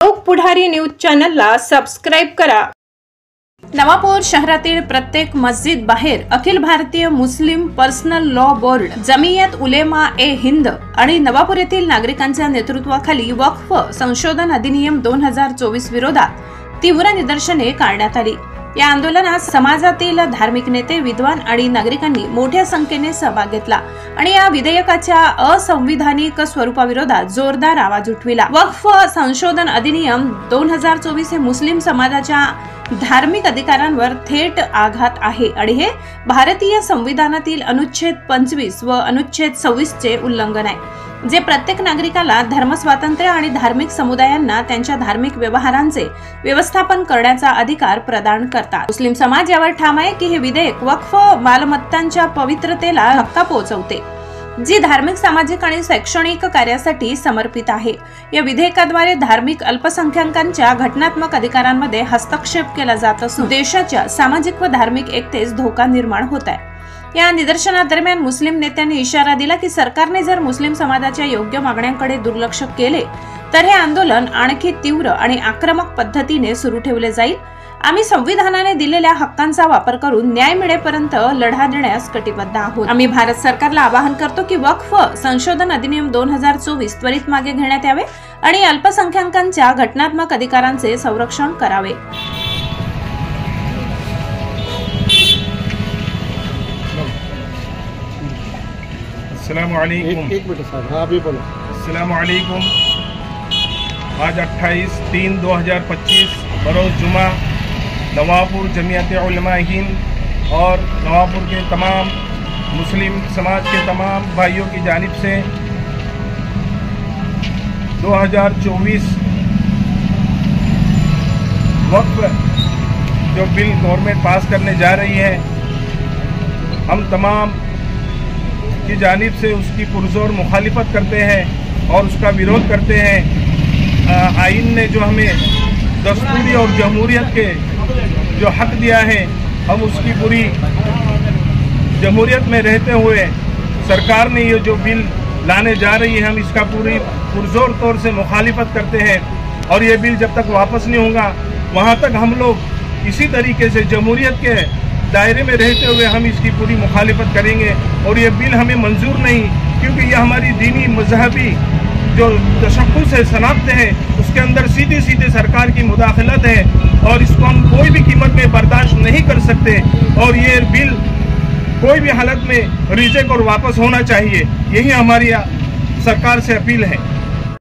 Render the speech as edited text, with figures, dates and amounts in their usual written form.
लोक पुढारी न्यूज चॅनलला सबस्क्राइब करा। नवापूर शहरातील प्रत्येक मस्जिद बाहेर अखिल भारतीय मुस्लिम personal law board, Jamiat Ulema ए हिंद आणि नवापूर येथील नागरिकांच्या नेतृत्वाखाली वक्फ संशोधन अधिनियम 2024 विरोधात तीव्र निदर्शने काढण्यात आली। या आंदोलनात समाजातील धार्मिक नेते, विद्वान आणि नागरिकांनी मोठ्या संख्येने सहभाग घेतला आणि या विधेयकाच्या असंविधानिक स्वरूपाविरोधात जोरदार आवाज उठविला। वक्फ संशोधन अधिनियम 2024 हे मुस्लिम समाजाच्या धार्मिक अधिकारांवर थेट आघात आहे आणि हे भारतीय संविधानातील अनुच्छेद 25 व अनुच्छेद 26 चे उल्लंघन आहे, जे प्रत्येक नागरिकाला धर्मस्वातंत्र्य आणि धार्मिक समुदायांना त्यांच्या धार्मिक व्यवहारांचे व्यवस्थापन करण्याचा अधिकार प्रदान करतात। मुस्लिम समाज यावर ठाम आहे की हे विधेयक वक्फ मालमत्तांच्या पवित्रतेला धक्का पोहोचवते, जी धार्मिक, सामाजिक आणि शैक्षणिक कार्यासाठी समर्पित आहे। या विधेयकाद्वारे धार्मिक अल्पसंख्याकांच्या घटनात्मक अधिकारांमध्ये हस्तक्षेप केला जात असून देशाच्या सामाजिक व धार्मिक एकतेस धोका निर्माण होत आहे। या निदर्शनादरम्यान मुस्लिम नेत्यांनी इशारा दिला की सरकारने जर मुस्लिम समाजाच्या योग्य मागण्यांकडे दुर्लक्ष केले तर हे आंदोलन आणखी तीव्र आणि आक्रमक पद्धतीने सुरू ठेवले जाईल। आम्ही संविधानाने दिलेल्या हक्कांचा वापर करून न्याय मिळेपर्यंत लढा देण्यास कटिबद्ध आहोत। आम्ही भारत सरकारला आवाहन करतो की वक्फ संशोधन अधिनियम 2024 त्वरित मागे घेण्यात यावे आणि अल्पसंख्याकांच्या घटनात्मक अधिकारांचे संरक्षण करावे। अस्सलामुअलैकुम। आज 28/3/2025 बरोज़ जुमा नवापुर जमियत उलेमा हिंद और नवापुर के तमाम मुस्लिम समाज के तमाम भाइयों की जानिब से 2024 वक्फ जो बिल गवर्नमेंट पास करने जा रही है, हम तमाम की जानिब से उसकी पुरजोर मुखालिफत करते हैं और उसका विरोध करते हैं। आइन ने जो हमें दस्तूरी और जमहूरियत के जो हक दिया है, हम उसकी पूरी जमहूरियत में रहते हुए सरकार ने ये जो बिल लाने जा रही है, हम इसका पूरी पुरजोर तौर से मुखालिफत करते हैं और ये बिल जब तक वापस नहीं होगा वहाँ तक हम लोग इसी तरीके से जमहूरियत के दायरे में रहते हुए हम इसकी पूरी मुखालिफत करेंगे। और ये बिल हमें मंजूर नहीं, क्योंकि ये हमारी दीनी मजहबी जो तशख़्ख़ुस है, शनाख्त है, उसके अंदर सीधी सीधे सरकार की मुदाखलत है और इसको हम कोई भी कीमत में बर्दाश्त नहीं कर सकते। और ये बिल कोई भी हालत में रिजेक्ट और वापस होना चाहिए, यही हमारी सरकार से अपील है।